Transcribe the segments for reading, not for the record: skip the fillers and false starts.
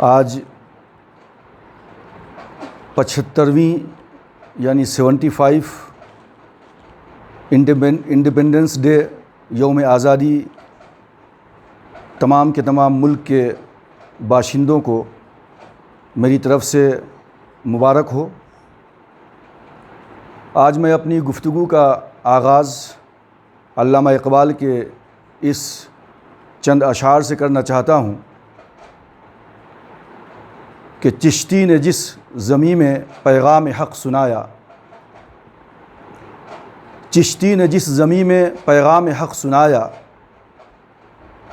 آج 75ویں یعنی 75 independence day, یوم آزادی تمام کے تمام ملک کے باشندوں کو میری طرف سے مبارک ہو۔ آج میں اپنی گفتگو کا آغاز علامہ اقبال کے اس چند اشعار سے کرنا چاہتا ہوں کہ چشتی نے جس زمیں میں پیغام حق سنایا، چشتی نے جس زمیں میں پیغام حق سنایا،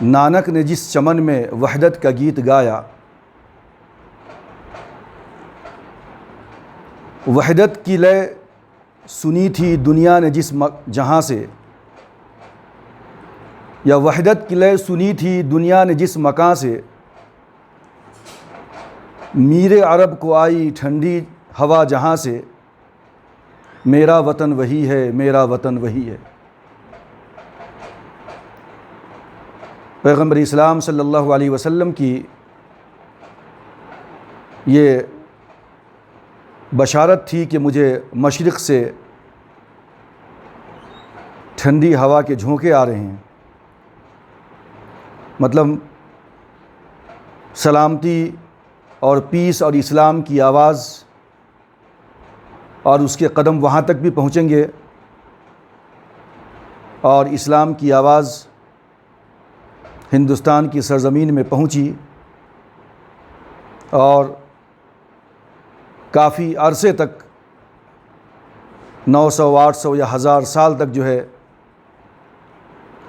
نانک نے جس چمن میں وحدت کا گیت گایا، وحدت کی لے سنی تھی دنیا نے جس جہاں سے، یا وحدت کی لے سنی تھی دنیا نے جس مکان سے، میر عرب کو آئی ٹھنڈی ہوا جہاں سے، میرا وطن وہی ہے، میرا وطن وہی ہے۔ پیغمبر اسلام صلی اللہ علیہ وسلم کی یہ بشارت تھی کہ مجھے مشرق سے ٹھنڈی ہوا کے جھونکے آ رہے ہیں، مطلب سلامتی اور پیس اور اسلام کی آواز، اور اس کے قدم وہاں تک بھی پہنچیں گے، اور اسلام کی آواز ہندوستان کی سرزمین میں پہنچی، اور کافی عرصے تک 900 800 یا 1000 سال تک جو ہے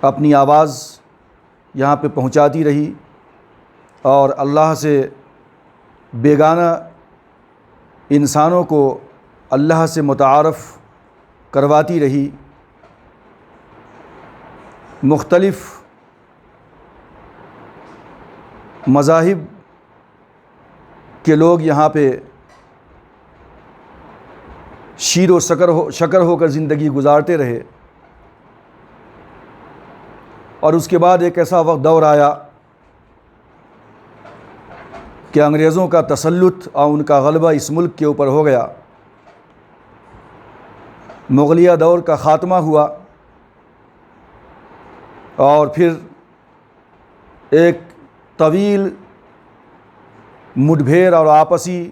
اپنی آواز یہاں پہ پہنچاتی رہی، اور اللہ سے بیگانہ انسانوں کو اللہ سے متعارف کرواتی رہی۔ مختلف مذاہب کے لوگ یہاں پہ شیر و شکر ہو کر زندگی گزارتے رہے، اور اس کے بعد ایک ایسا وقت دور آیا کہ انگریزوں کا تسلط اور ان کا غلبہ اس ملک کے اوپر ہو گیا۔ مغلیہ دور کا خاتمہ ہوا، اور پھر ایک طویل مڈبھیڑ اور آپسی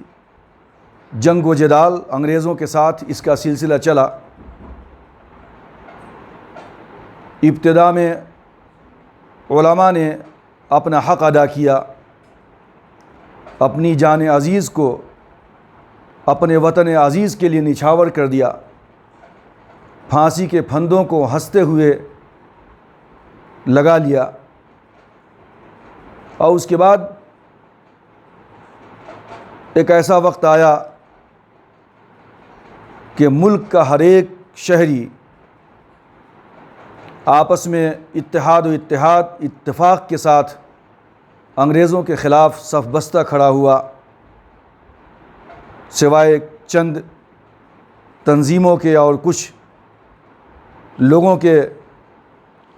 جنگ و جدال انگریزوں کے ساتھ اس کا سلسلہ چلا۔ ابتدا میں علماء نے اپنا حق ادا کیا، اپنی جان عزیز کو اپنے وطن عزیز کے لیے نچھاور کر دیا، پھانسی کے پھندوں کو ہنستے ہوئے لگا لیا، اور اس کے بعد ایک ایسا وقت آیا کہ ملک کا ہر ایک شہری آپس میں اتحاد و اتفاق کے ساتھ انگریزوں کے خلاف صف بستہ کھڑا ہوا، سوائے چند تنظیموں کے اور کچھ لوگوں کے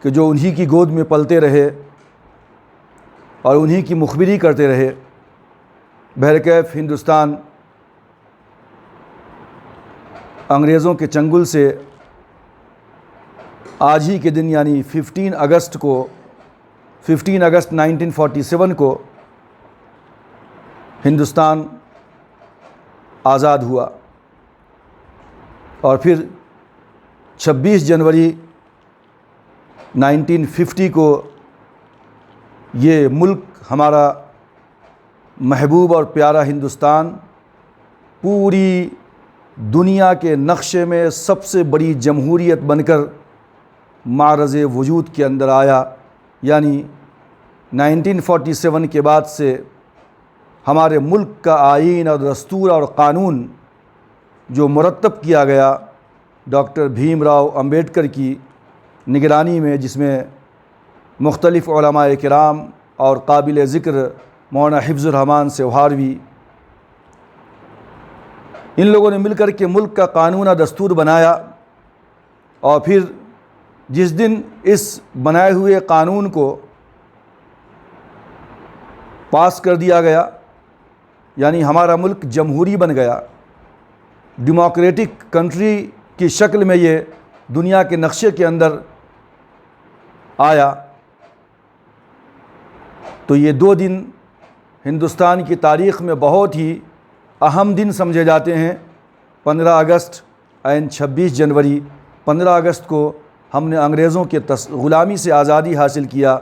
کہ جو انہی کی گود میں پلتے رہے اور انہی کی مخبری کرتے رہے۔ بہرکیف ہندوستان انگریزوں کے چنگل سے آج ہی کے دن یعنی 15 اگست 1947 کو ہندوستان آزاد ہوا، اور پھر 26 جنوری 1950 کو یہ ملک ہمارا محبوب اور پیارا ہندوستان پوری دنیا کے نقشے میں سب سے بڑی جمہوریت بن کر معرض وجود کے اندر آیا۔ یعنی 1947 کے بعد سے ہمارے ملک کا آئین اور دستور اور قانون جو مرتب کیا گیا ڈاکٹر بھیم راؤ امبیڈکر کی نگرانی میں، جس میں مختلف علماء کرام اور قابل ذکر مولانا حفظ الرحمان سیوہاروی، ان لوگوں نے مل کر کے ملک کا قانون اور دستور بنایا، اور پھر جس دن اس بنائے ہوئے قانون کو پاس کر دیا گیا یعنی ہمارا ملک جمہوری بن گیا، ڈیموکریٹک کنٹری کی شکل میں یہ دنیا کے نقشے کے اندر آیا، تو یہ 2 دن ہندوستان کی تاریخ میں بہت ہی اہم دن سمجھے جاتے ہیں۔ 15 اگست اینڈ 26 جنوری۔ 15 اگست کو ہم نے انگریزوں کے غلامی سے آزادی حاصل کیا،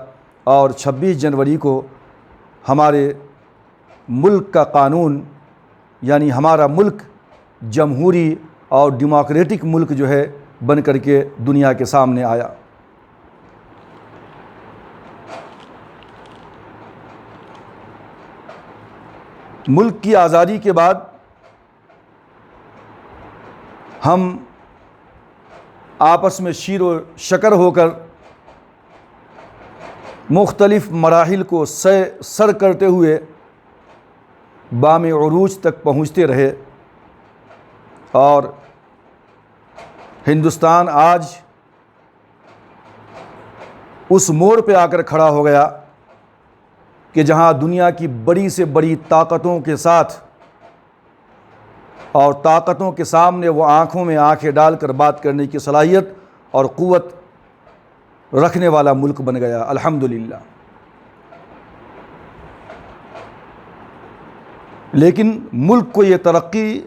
اور 26 جنوری کو ہمارے ملک کا قانون، یعنی ہمارا ملک جمہوری اور ڈیموکریٹک ملک جو ہے بن کر کے دنیا کے سامنے آیا۔ ملک کی آزادی کے بعد ہم آپس میں شیر و شکر ہو کر مختلف مراحل کو سر کرتے ہوئے بام عروج تک پہنچتے رہے، اور ہندوستان آج اس موڑ پہ آ کر کھڑا ہو گیا کہ جہاں دنیا کی بڑی سے بڑی طاقتوں کے ساتھ اور طاقتوں کے سامنے وہ آنکھوں میں آنکھیں ڈال کر بات کرنے کی صلاحیت اور قوت رکھنے والا ملک بن گیا، الحمدللہ۔ لیکن ملک کو یہ ترقی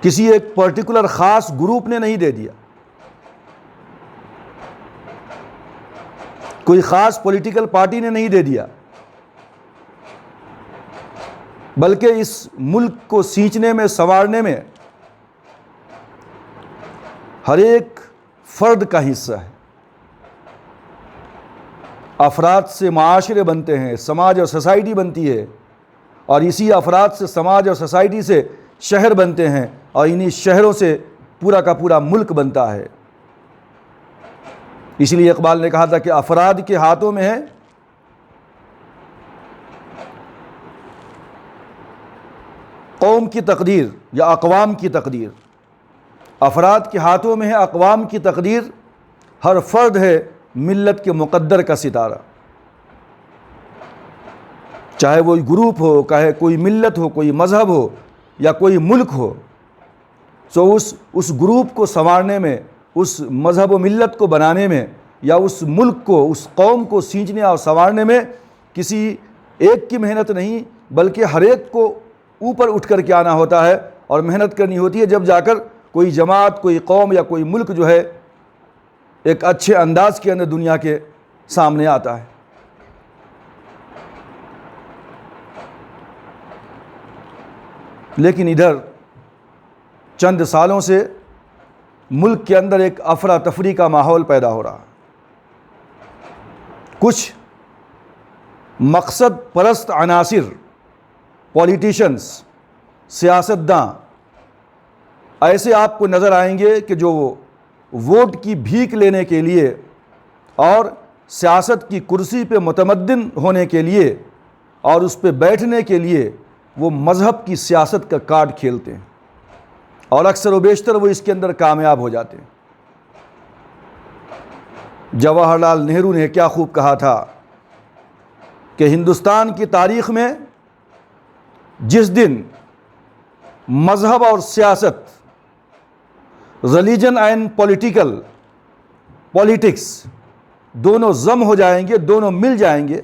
کسی ایک پرٹیکولر خاص گروپ نے نہیں دے دیا، کوئی خاص پولیٹیکل پارٹی نے نہیں دے دیا، بلکہ اس ملک کو سینچنے میں، سنوارنے میں ہر ایک فرد کا حصہ ہے۔ افراد سے معاشرے بنتے ہیں، سماج اور سوسائٹی بنتی ہے، اور اسی افراد سے، سماج اور سوسائٹی سے شہر بنتے ہیں، اور انہی شہروں سے پورا کا پورا ملک بنتا ہے۔ اس لیے اقبال نے کہا تھا کہ افراد کے ہاتھوں میں ہے قوم کی تقدیر یا اقوام کی تقدیر، افراد کے ہاتھوں میں ہے اقوام کی تقدیر، ہر فرد ہے ملت کے مقدر کا ستارہ، چاہے وہ گروپ ہو، چاہے کوئی ملت ہو، کوئی مذہب ہو یا کوئی ملک ہو، سو اس گروپ کو سنوارنے میں، اس مذہب و ملت کو بنانے میں، یا اس ملک کو، اس قوم کو سینچنے اور سنوارنے میں کسی ایک کی محنت نہیں، بلکہ ہر ایک کو اوپر اٹھ کر کے آنا ہوتا ہے اور محنت کرنی ہوتی ہے، جب جا کر کوئی جماعت، کوئی قوم یا کوئی ملک جو ہے ایک اچھے انداز کے اندر دنیا کے سامنے آتا ہے۔ لیکن ادھر چند سالوں سے ملک کے اندر ایک افراتفری کا ماحول پیدا ہو رہا، کچھ مقصد پرست عناصر، پولیٹیشنز، سیاستداں ایسے آپ کو نظر آئیں گے کہ جو ووٹ کی بھیک لینے کے لیے اور سیاست کی کرسی پہ متمدن ہونے کے لیے اور اس پہ بیٹھنے کے لیے وہ مذہب کی سیاست کا کارڈ کھیلتے ہیں، اور اکثر و بیشتر وہ اس کے اندر کامیاب ہو جاتے ہیں۔ جواہر لال نہرو نے کیا خوب کہا تھا کہ ہندوستان کی تاریخ میں جس دن مذہب اور سیاست، ریلیجن اینڈ پولیٹکس دونوں ضم ہو جائیں گے، دونوں مل جائیں گے،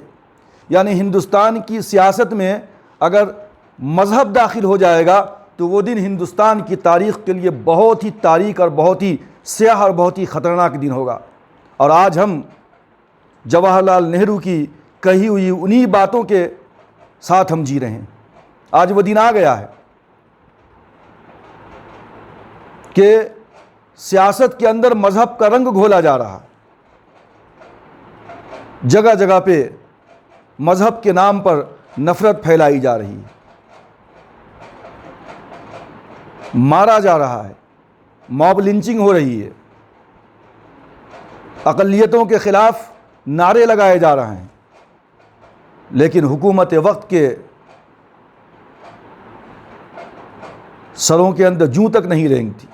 یعنی ہندوستان کی سیاست میں اگر مذہب داخل ہو جائے گا تو وہ دن ہندوستان کی تاریخ کے لیے بہت ہی تاریک اور بہت ہی سیاہ اور بہت ہی خطرناک دن ہوگا۔ اور آج ہم جواہر لال نہرو کی کہی ہوئی انہی باتوں کے ساتھ ہم جی رہے ہیں۔ آج وہ دن آ گیا ہے کہ سیاست کے اندر مذہب کا رنگ گھولا جا رہا، جگہ جگہ پہ مذہب کے نام پر نفرت پھیلائی جا رہی ہے، مارا جا رہا ہے، موب لنچنگ ہو رہی ہے، اقلیتوں کے خلاف نعرے لگائے جا رہے ہیں، لیکن حکومت وقت کے سروں کے اندر جوں تک نہیں رینگتی،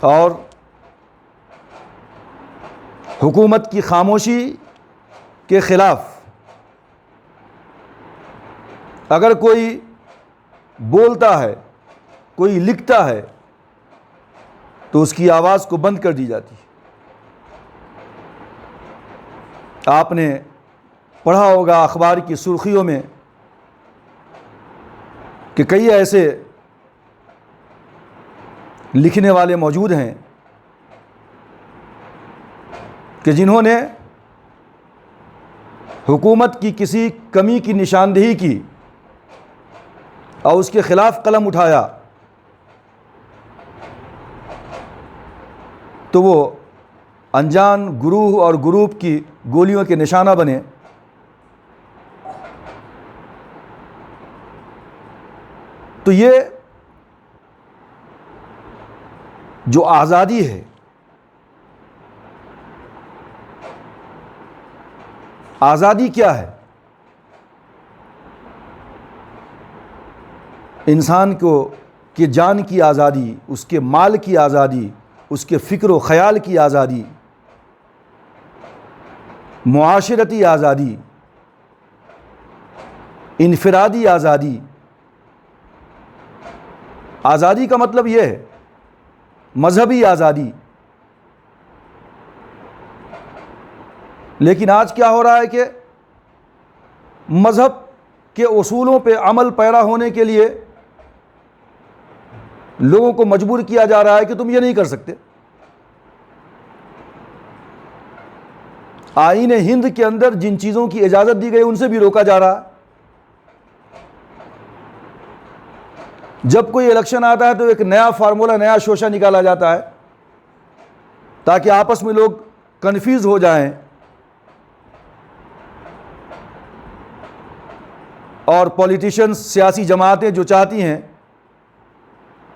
اور حکومت کی خاموشی کے خلاف اگر کوئی بولتا ہے، کوئی لکھتا ہے، تو اس کی آواز کو بند کر دی جاتی ہے۔ آپ نے پڑھا ہوگا اخبار کی سرخیوں میں کہ کئی ایسے لکھنے والے موجود ہیں کہ جنہوں نے حکومت کی کسی کمی کی نشاندہی کی اور اس کے خلاف قلم اٹھایا تو وہ انجان گروہ اور گروپ کی گولیوں کے نشانہ بنے۔ تو یہ جو آزادی ہے، آزادی کیا ہے؟ انسان کی جان کی آزادی، اس کے مال کی آزادی، اس کے فکر و خیال کی آزادی، معاشرتی آزادی، انفرادی آزادی۔ آزادی کا مطلب یہ ہے مذہبی آزادی۔ لیکن آج کیا ہو رہا ہے کہ مذہب کے اصولوں پہ عمل پیرا ہونے کے لیے لوگوں کو مجبور کیا جا رہا ہے کہ تم یہ نہیں کر سکتے۔ آئین ہند کے اندر جن چیزوں کی اجازت دی گئی ان سے بھی روکا جا رہا ہے۔ جب کوئی الیکشن آتا ہے تو ایک نیا فارمولہ، نیا شوشہ نکالا جاتا ہے تاکہ آپس میں لوگ کنفیوز ہو جائیں اور پولیٹیشنز، سیاسی جماعتیں جو چاہتی ہیں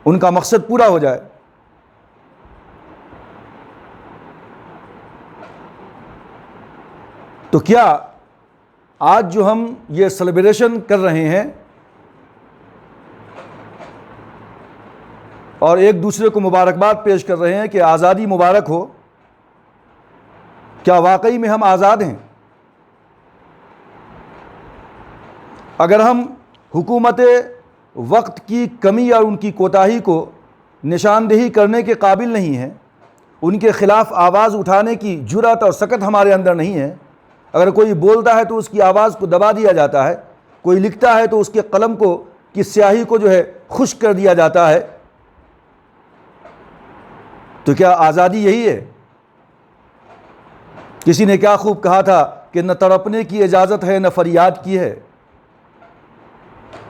ان کا مقصد پورا ہو جائے۔ تو کیا آج جو ہم یہ سیلیبریشن کر رہے ہیں اور ایک دوسرے کو مبارکباد پیش کر رہے ہیں کہ آزادی مبارک ہو، کیا واقعی میں ہم آزاد ہیں؟ اگر ہم حکومت وقت کی کمی اور ان کی کوتاہی کو نشاندہی کرنے کے قابل نہیں ہیں، ان کے خلاف آواز اٹھانے کی جرأت اور سکت ہمارے اندر نہیں ہے، اگر کوئی بولتا ہے تو اس کی آواز کو دبا دیا جاتا ہے، کوئی لکھتا ہے تو اس کے قلم کی سیاہی کو جو ہے خشک کر دیا جاتا ہے، تو کیا آزادی یہی ہے؟ کسی نے کیا خوب کہا تھا کہ نہ تڑپنے کی اجازت ہے نہ فریاد کی ہے،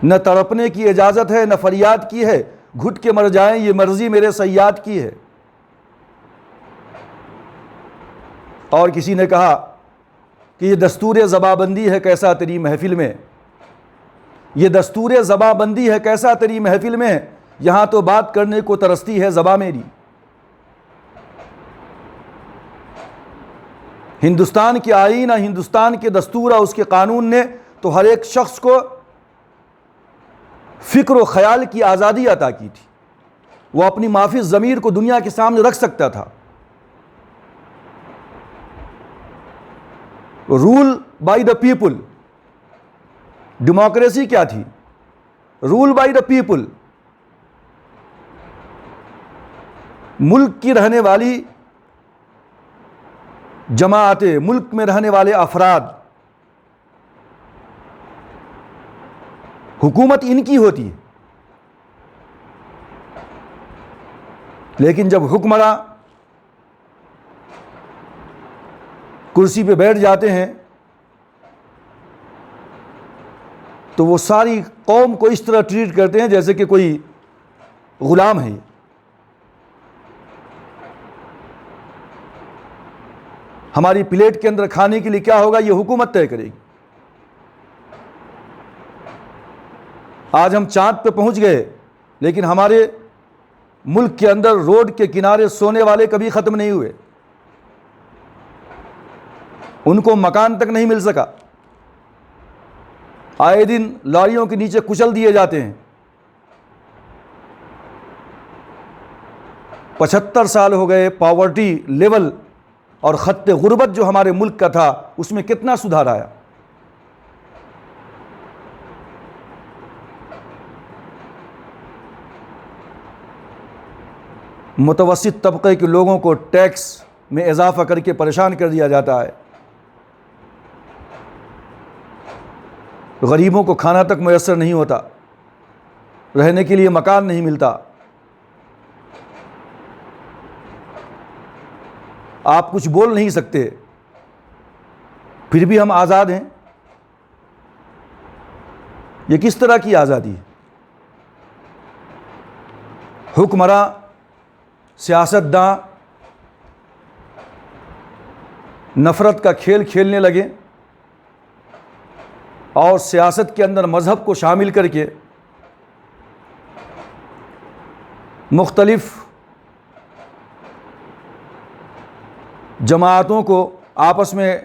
نہ تڑپنے کی اجازت ہے نہ فریاد کی ہے، گھٹ کے مر جائیں یہ مرضی میرے صیاد کی ہے۔ اور کسی نے کہا کہ یہ دستور زباں بندی ہے کیسا تیری محفل میں، یہ دستور زباں بندی ہے کیسا تیری محفل میں، یہاں تو بات کرنے کو ترستی ہے زباں میری۔ ہندوستان کے آئین اور ہندوستان کے دستور اور اس کے قانون نے تو ہر ایک شخص کو فکر و خیال کی آزادی عطا کی تھی، وہ اپنی معافی ضمیر کو دنیا کے سامنے رکھ سکتا تھا۔ Rule by the people, democracy کیا تھی؟ Rule by the people. ملک کی رہنے والی جماعتیں، ملک میں رہنے والے افراد، حکومت ان کی ہوتی ہے، لیکن جب حکمراں کرسی پہ بیٹھ جاتے ہیں تو وہ ساری قوم کو اس طرح ٹریٹ کرتے ہیں جیسے کہ کوئی غلام ہے۔ ہماری پلیٹ کے اندر کھانے کے لیے کیا ہوگا یہ حکومت طے کرے گی۔ آج ہم چاند پہ پہنچ گئے لیکن ہمارے ملک کے اندر روڈ کے کنارے سونے والے کبھی ختم نہیں ہوئے، ان کو مکان تک نہیں مل سکا، آئے دن لاریوں کے نیچے کچل دیے جاتے ہیں۔ 75 سال ہو گئے، پاورٹی لیول اور خط غربت جو ہمارے ملک کا تھا اس میں کتنا سدھار آیا۔ متوسط طبقے کے لوگوں کو ٹیکس میں اضافہ کر کے پریشان کر دیا جاتا ہے، غریبوں کو کھانا تک میسر نہیں ہوتا، رہنے کے لیے مکان نہیں ملتا۔ آپ کچھ بول نہیں سکتے، پھر بھی ہم آزاد ہیں۔ یہ کس طرح کی آزادی ہے؟ حکمراں، سیاستداں نفرت کا کھیل کھیلنے لگے اور سیاست کے اندر مذہب کو شامل کر کے مختلف جماعتوں کو آپس میں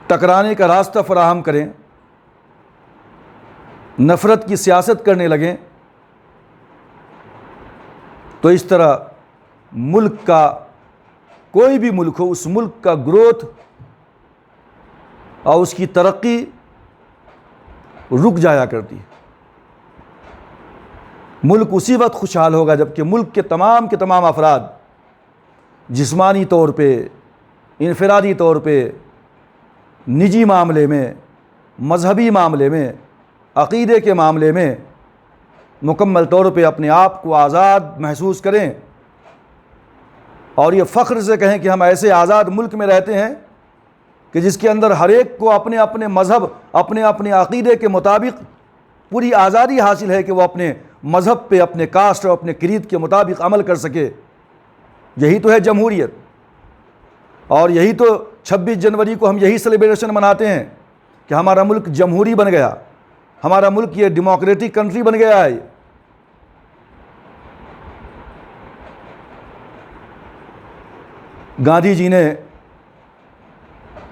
ٹکرانے کا راستہ فراہم کریں، نفرت کی سیاست کرنے لگیں، تو اس طرح ملک کا، کوئی بھی ملک ہو، اس ملک کا گروتھ اور اس کی ترقی رک جایا کرتی ہے۔ ملک اسی وقت خوشحال ہوگا جبکہ ملک کے تمام افراد جسمانی طور پہ، انفرادی طور پہ، نجی معاملے میں، مذہبی معاملے میں، عقیدے کے معاملے میں مکمل طور پہ اپنے آپ کو آزاد محسوس کریں اور یہ فخر سے کہیں کہ ہم ایسے آزاد ملک میں رہتے ہیں کہ جس کے اندر ہر ایک کو اپنے اپنے مذہب، اپنے اپنے عقیدے کے مطابق پوری آزادی حاصل ہے کہ وہ اپنے مذہب پہ، اپنے کاسٹ اور اپنے کرید کے مطابق عمل کر سکے۔ یہی تو ہے جمہوریت، اور یہی تو 26 جنوری کو ہم یہی سیلیبریشن مناتے ہیں کہ ہمارا ملک جمہوری بن گیا، ہمارا ملک یہ ڈیموکریٹک کنٹری بن گیا ہے۔ گاندھی جی نے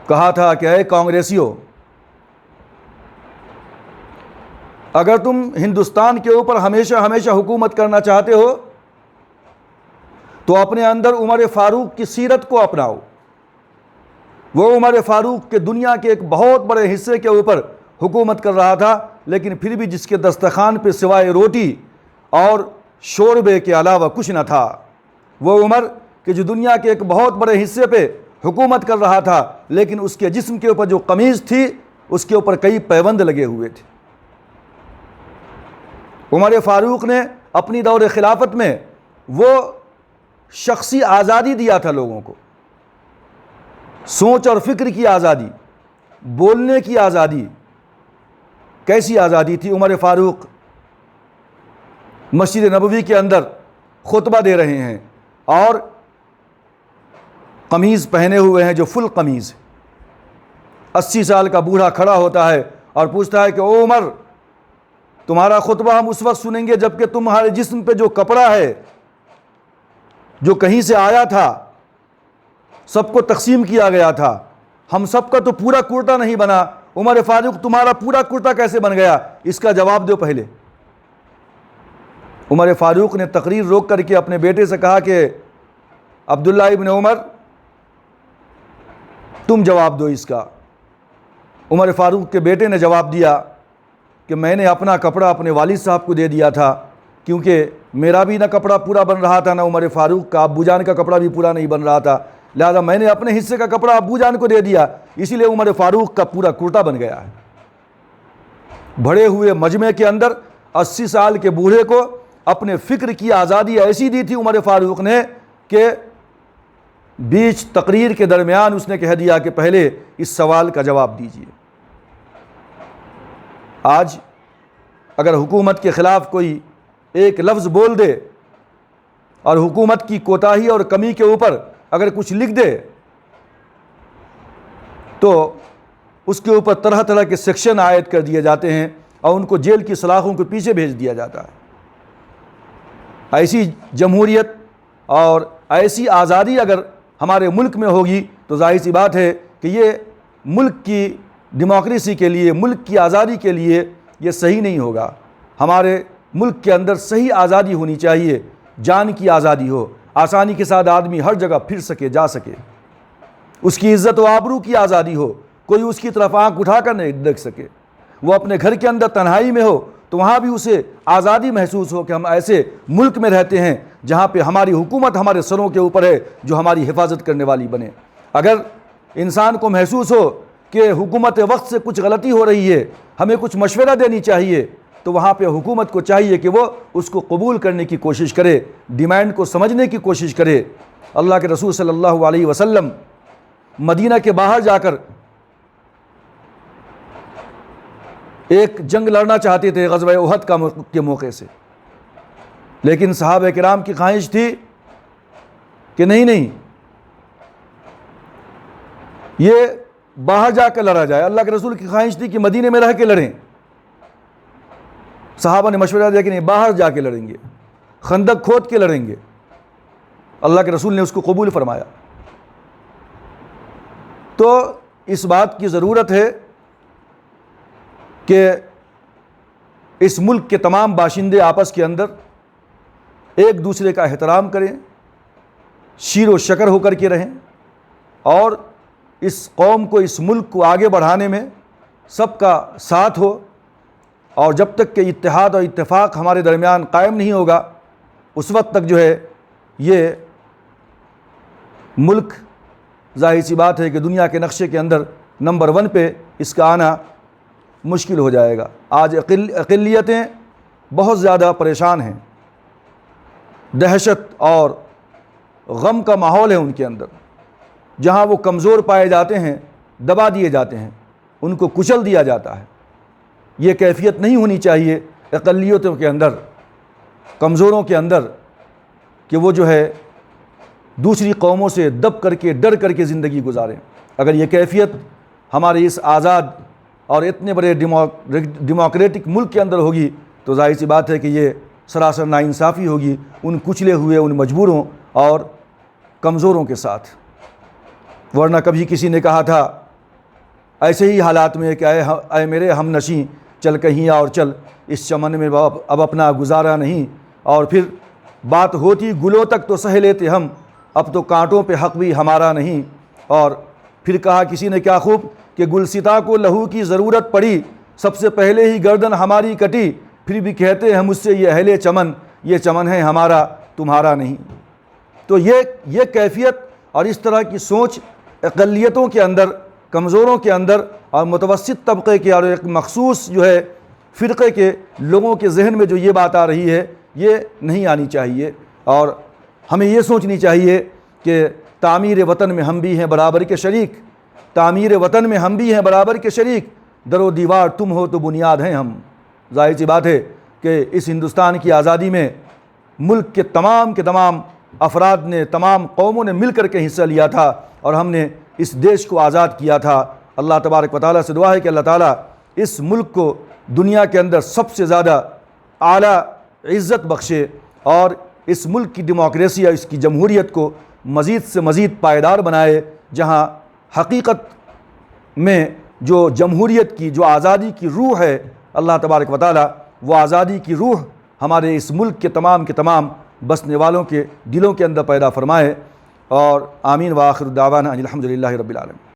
کہا تھا کہ اے کانگریسیوں، اگر تم ہندوستان کے اوپر ہمیشہ حکومت کرنا چاہتے ہو تو اپنے اندر عمر فاروق کی سیرت کو اپناؤ۔ وہ عمر فاروق کے دنیا کے ایک بہت بڑے حصے کے اوپر حکومت کر رہا تھا، لیکن پھر بھی جس کے دسترخوان پہ سوائے روٹی اور شوربے کے علاوہ کچھ نہ تھا۔ وہ عمر کہ جو دنیا کے ایک بہت بڑے حصے پہ حکومت کر رہا تھا، لیکن اس کے جسم کے اوپر جو قمیض تھی اس کے اوپر کئی پیبند لگے ہوئے تھے۔ عمر فاروق نے اپنی دور خلافت میں وہ شخصی آزادی دیا تھا لوگوں کو، سوچ اور فکر کی آزادی، بولنے کی آزادی۔ کیسی آزادی تھی؟ عمر فاروق مسجد نبوی کے اندر خطبہ دے رہے ہیں اور قمیض پہنے ہوئے ہیں جو فل قمیض ہے۔ 80 سال کا بوڑھا کھڑا ہوتا ہے اور پوچھتا ہے کہ او عمر، تمہارا خطبہ ہم اس وقت سنیں گے جبکہ تمہارے جسم پہ جو کپڑا ہے جو کہیں سے آیا تھا، سب کو تقسیم کیا گیا تھا، ہم سب کا تو پورا کرتا نہیں بنا، عمر فاروق تمہارا پورا کرتا کیسے بن گیا؟ اس کا جواب دو پہلے۔ عمر فاروق نے تقریر روک کر کے اپنے بیٹے سے کہا کہ عبداللہ ابن عمر، تم جواب دو اس کا۔ عمر فاروق کے بیٹے نے جواب دیا کہ میں نے اپنا کپڑا اپنے والد صاحب کو دے دیا تھا، کیونکہ میرا بھی نہ کپڑا پورا بن رہا تھا، نہ عمر فاروق کا، ابو جان کا کپڑا بھی پورا نہیں بن رہا تھا، لہذا میں نے اپنے حصے کا کپڑا ابو جان کو دے دیا، اسی لیے عمر فاروق کا پورا کرتا بن گیا ہے۔ بڑے ہوئے مجمع کے اندر 80 سال کے بوڑھے کو اپنے فکر کی آزادی ایسی دی تھی عمر فاروق نے کہ بیچ تقریر کے درمیان اس نے کہہ دیا کہ پہلے اس سوال کا جواب دیجیے۔ آج اگر حکومت کے خلاف کوئی ایک لفظ بول دے اور حکومت کی کوتاہی اور کمی کے اوپر اگر کچھ لکھ دے تو اس کے اوپر طرح طرح کے سیکشن عائد کر دیے جاتے ہیں اور ان کو جیل کی سلاخوں کے پیچھے بھیج دیا جاتا ہے۔ ایسی جمہوریت اور ایسی آزادی اگر ہمارے ملک میں ہوگی تو ظاہر سی بات ہے کہ یہ ملک کی ڈیموکریسی کے لیے، ملک کی آزادی کے لیے یہ صحیح نہیں ہوگا۔ ہمارے ملک کے اندر صحیح آزادی ہونی چاہیے، جان کی آزادی ہو، آسانی کے ساتھ آدمی ہر جگہ پھر سکے، جا سکے، اس کی عزت و آبرو کی آزادی ہو، کوئی اس کی طرف آنکھ اٹھا کر نہیں دیکھ سکے، وہ اپنے گھر کے اندر تنہائی میں ہو تو وہاں بھی اسے آزادی محسوس ہو کہ ہم ایسے ملک میں رہتے ہیں جہاں پہ ہماری حکومت ہمارے سروں کے اوپر ہے جو ہماری حفاظت کرنے والی بنے۔ اگر انسان کو محسوس ہو کہ حکومت وقت سے کچھ غلطی ہو رہی ہے، ہمیں کچھ مشورہ دینی چاہیے، تو وہاں پہ حکومت کو چاہیے کہ وہ اس کو قبول کرنے کی کوشش کرے، ڈیمانڈ کو سمجھنے کی کوشش کرے۔ اللہ کے رسول صلی اللہ علیہ وسلم مدینہ کے باہر جا کر ایک جنگ لڑنا چاہتے تھے غزوہ احد کے موقع سے، لیکن صحابہ کرام کی خواہش تھی کہ نہیں یہ باہر جا کر لڑا جائے۔ اللہ کے رسول کی خواہش تھی کہ مدینے میں رہ کے لڑیں۔ صحابہ نے مشورہ دیا کہ نہیں، باہر جا کے لڑیں گے، خندق کھود کے لڑیں گے۔ اللہ کے رسول نے اس کو قبول فرمایا۔ تو اس بات کی ضرورت ہے کہ اس ملک کے تمام باشندے آپس کے اندر ایک دوسرے کا احترام کریں، شیر و شکر ہو کر کے رہیں، اور اس قوم کو، اس ملک کو آگے بڑھانے میں سب کا ساتھ ہو، اور جب تک کہ اتحاد اور اتفاق ہمارے درمیان قائم نہیں ہوگا اس وقت تک جو ہے یہ ملک ظاہر سی بات ہے کہ دنیا کے نقشے کے اندر نمبر 1 پہ اس کا آنا مشکل ہو جائے گا۔ آج اقلیتیں بہت زیادہ پریشان ہیں، دہشت اور غم کا ماحول ہے ان کے اندر، جہاں وہ کمزور پائے جاتے ہیں دبا دیے جاتے ہیں، ان کو کچل دیا جاتا ہے۔ یہ کیفیت نہیں ہونی چاہیے اقلیتوں کے اندر، کمزوروں کے اندر، کہ وہ جو ہے دوسری قوموں سے دب کر کے ڈر کر کے زندگی گزاریں۔ اگر یہ کیفیت ہمارے اس آزاد اور اتنے بڑے ڈیموکریٹک ملک کے اندر ہوگی تو ظاہر سی بات ہے کہ یہ سراسر ناانصافی ہوگی ان کچلے ہوئے، ان مجبوروں اور کمزوروں کے ساتھ۔ ورنہ کبھی کسی نے کہا تھا ایسے ہی حالات میں کہ اے میرے ہم نشیں چل کہیں اور چل، اس چمن میں اب اپنا گزارا نہیں، اور پھر بات ہوتی گلوں تک تو سہ لیتے ہم، اب تو کانٹوں پہ حق بھی ہمارا نہیں۔ اور پھر کہا کسی نے کیا خوب کہ گلستاں کو لہو کی ضرورت پڑی، سب سے پہلے ہی گردن ہماری کٹی، پھر بھی کہتے ہیں مجھ سے یہ اہل چمن، یہ چمن ہے ہمارا تمہارا نہیں۔ تو یہ کیفیت اور اس طرح کی سوچ اقلیتوں کے اندر، کمزوروں کے اندر اور متوسط طبقے کے اور ایک مخصوص جو ہے فرقے کے لوگوں کے ذہن میں جو یہ بات آ رہی ہے یہ نہیں آنی چاہیے، اور ہمیں یہ سوچنی چاہیے کہ تعمیر وطن میں ہم بھی ہیں برابر کے شریک، تعمیر وطن میں ہم بھی ہیں برابر کے شریک، در و دیوار تم ہو تو بنیاد ہیں ہم۔ ظاہر سی بات ہے کہ اس ہندوستان کی آزادی میں ملک کے تمام افراد نے، تمام قوموں نے مل کر کے حصہ لیا تھا، اور ہم نے اس دیش کو آزاد کیا تھا۔ اللہ تبارک و تعالیٰ سے دعا ہے کہ اللہ تعالیٰ اس ملک کو دنیا کے اندر سب سے زیادہ اعلیٰ عزت بخشے، اور اس ملک کی ڈیموکریسی اور اس کی جمہوریت کو مزید سے مزید پائیدار بنائے، جہاں حقیقت میں جو جمہوریت کی، جو آزادی کی روح ہے، اللہ تبارک و تعالیٰ وہ آزادی کی روح ہمارے اس ملک کے تمام بسنے والوں کے دلوں کے اندر پیدا فرمائے۔ اور آمین وآخر دعوانا ان الحمد للہ رب العالمین۔